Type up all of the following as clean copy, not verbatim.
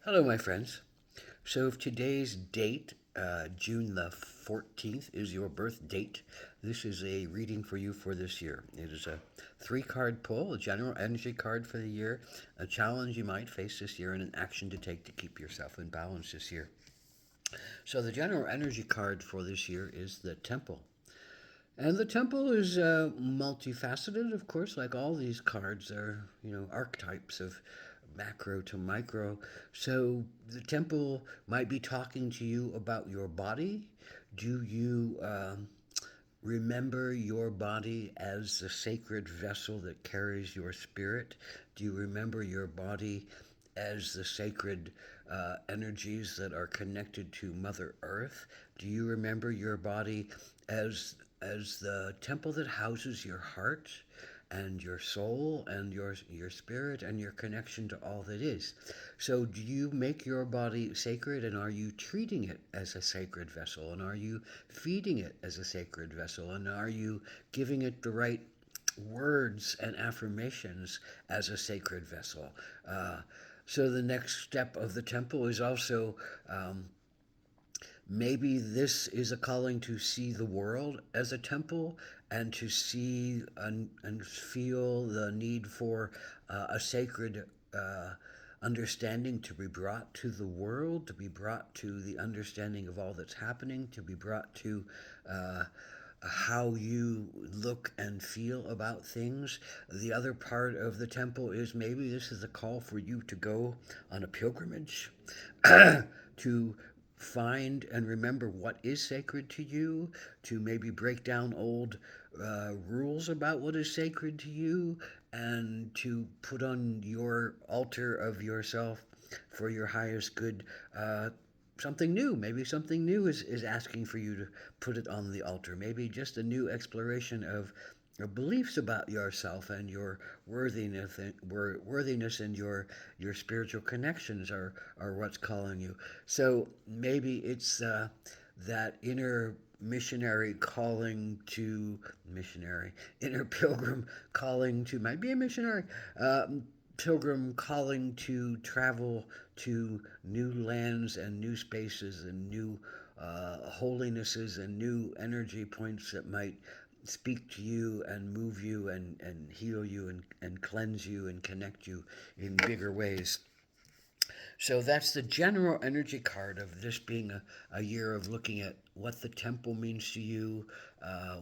Hello, my friends. So, if today's date, June the 14th, is your birth date, this is a reading for you for this year. It is a three-card pull, a general energy card for the year, a challenge you might face this year, and an action to take to keep yourself in balance this year. So, the general energy card for this year is the Temple. And the temple is multifaceted, of course, like all these cards are, archetypes of macro to micro. So the temple might be talking to you about your body. Do you remember your body as the sacred vessel that carries your spirit? Do you remember your body as the sacred energies that are connected to Mother Earth? Do you remember your body as the temple that houses your heart and your soul and your spirit and your connection to all that is? So do you make your body sacred, and are you treating it as a sacred vessel, and are you feeding it as a sacred vessel, and are you giving it the right words and affirmations as a sacred vessel? Uh, so the next step of the temple is also maybe this is a calling to see the world as a temple and to see and feel the need for a sacred understanding to be brought to the world, to be brought to the understanding of all that's happening, to be brought to how you look and feel about things. The other part of the temple is maybe this is a call for you to go on a pilgrimage to find and remember what is sacred to you, to maybe break down old rules about what is sacred to you, and to put on your altar of yourself for your highest good something new. Maybe something new is asking for you to put it on the altar. Maybe just a new exploration of your beliefs about yourself and your worthiness and your spiritual connections are what's calling you. So maybe it's that inner missionary calling to missionary, inner pilgrim calling to, might be a missionary, pilgrim calling to travel to new lands and new spaces and new holinesses and new energy points that might speak to you and move you and heal you and cleanse you and connect you in bigger ways. So that's the general energy card of this being a year of looking at what the temple means to you,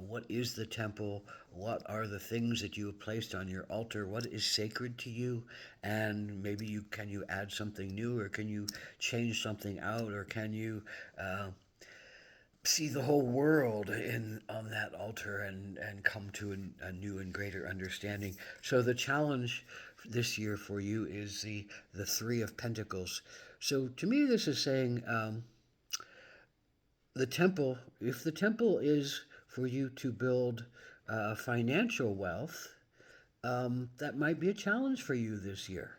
what is the temple, what are the things that you have placed on your altar, what is sacred to you, and maybe you add something new, or can you change something out, or can you see the whole world in on that altar and come to a new and greater understanding. So the challenge this year for you is the Three of Pentacles. So to me, this is saying the temple. If the temple is for you to build financial wealth, that might be a challenge for you this year.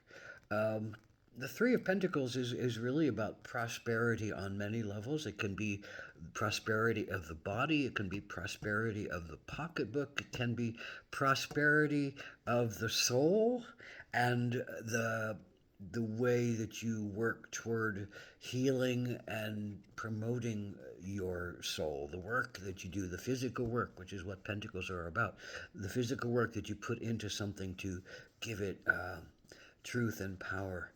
Um, the Three of Pentacles is really about prosperity on many levels. It can be prosperity of the body, it can be prosperity of the pocketbook, it can be prosperity of the soul, and the way that you work toward healing and promoting your soul, the work that you do, the physical work, which is what pentacles are about, the physical work that you put into something to give it truth and power.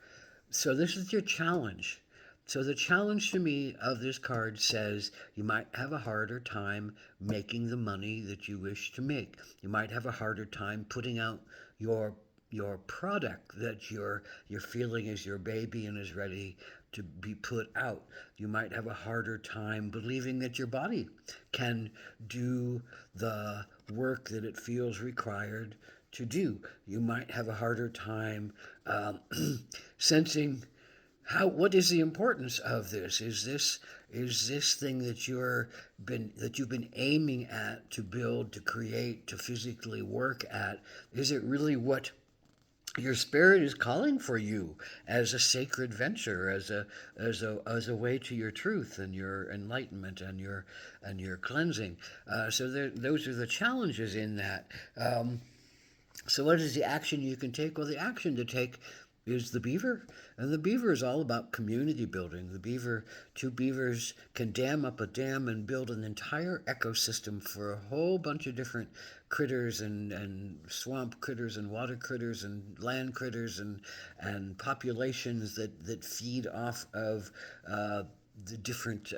So this is your challenge. So the challenge to me of this card says you might have a harder time making the money that you wish to make. You might have a harder time putting out your your product that you're feeling is your baby and is ready to be put out. You might have a harder time believing that your body can do the work that it feels required to do. You might have a harder time sensing what is the importance of this? Is this thing that you've been aiming at to build, to create, to physically work at? Is it really what your spirit is calling for you as a sacred venture, as a way to your truth and your enlightenment and your cleansing? So those are the challenges in that. So what is the action you can take? Well, the action to take is the beaver. And the beaver is all about community building. The beaver, two beavers can dam up a dam and build an entire ecosystem for a whole bunch of different critters and swamp critters and water critters and land critters and populations that feed off of the different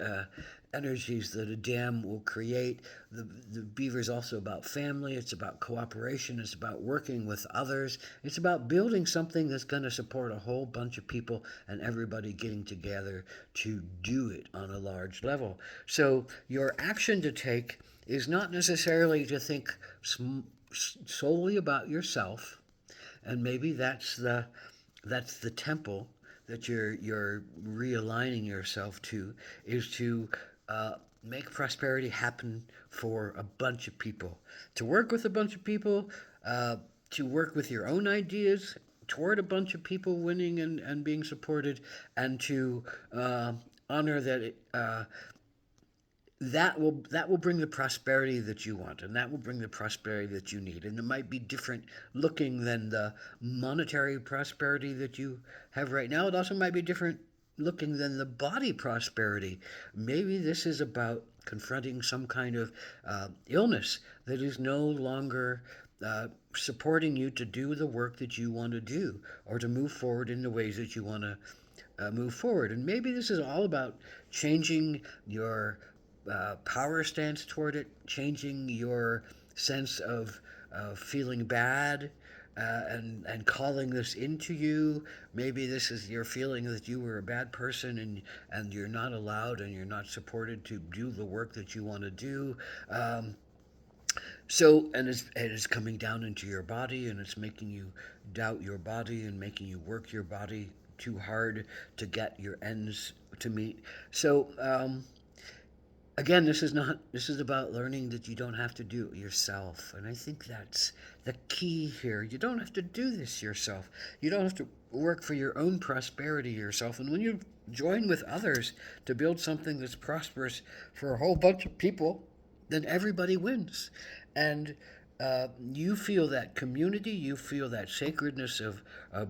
energies that a dam will create. The beaver is also about family, it's about cooperation, it's about working with others, it's about building something that's going to support a whole bunch of people and everybody getting together to do it on a large level. So your action to take is not necessarily to think solely about yourself, and maybe that's the temple that you're realigning yourself to, is to make prosperity happen for a bunch of people, to work with a bunch of people, uh, to work with your own ideas toward a bunch of people winning and being supported, and to honor that will bring the prosperity that you want, and that will bring the prosperity that you need. And it might be different looking than the monetary prosperity that you have right now. It also might be different looking than the body prosperity. Maybe this is about confronting some kind of illness that is no longer supporting you to do the work that you want to do, or to move forward in the ways that you want to move forward. And maybe this is all about changing your power stance toward it, changing your sense of feeling bad, and calling this into you. Maybe this is your feeling that you were a bad person, and you're not allowed and you're not supported to do the work that you want to do. And it's coming down into your body, and it's making you doubt your body and making you work your body too hard to get your ends to meet. So again, this is about learning that you don't have to do it yourself. And I think that's the key here. You don't have to do this yourself. You don't have to work for your own prosperity yourself. And when you join with others to build something that's prosperous for a whole bunch of people, then everybody wins. And you feel that community, you feel that sacredness of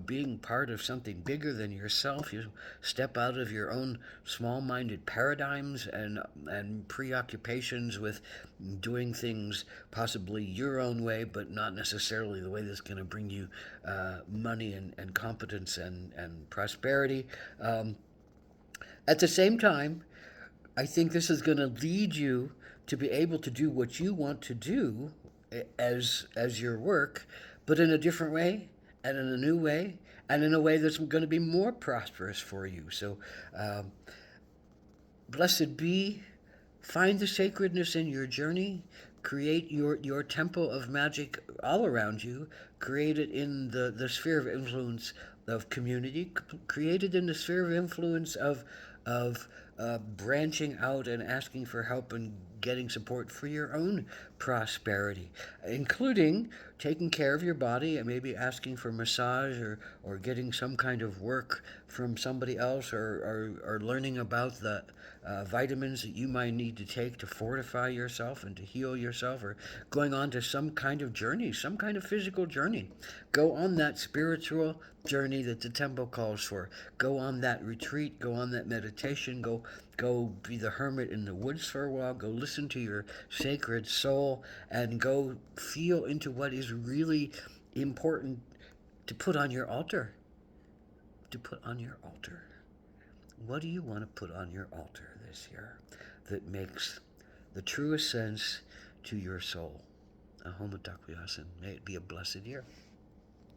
being part of something bigger than yourself. You step out of your own small minded paradigms and preoccupations with doing things possibly your own way, but not necessarily the way that's going to bring you money and competence and prosperity. At the same time, I think this is going to lead you to be able to do what you want to do as your work, but in a different way and in a new way and in a way that's going to be more prosperous for you. So, blessed be. Find the sacredness in your journey. Create your temple of magic all around you. Create it in the sphere of influence of community. Create it in the sphere of influence of branching out and asking for help and getting support for your own prosperity, including taking care of your body and maybe asking for massage, or getting some kind of work from somebody else, or learning about the vitamins that you might need to take to fortify yourself and to heal yourself, or going on to some kind of journey, some kind of physical journey. Go on that spiritual journey that the temple calls for. Go on that retreat, go on that meditation, go be the hermit in the woods for a while, go listen to your sacred soul, and go feel into what is really important to put on your altar. To put on your altar. What do you want to put on your altar this year that makes the truest sense to your soul? Ahom May it be a blessed year.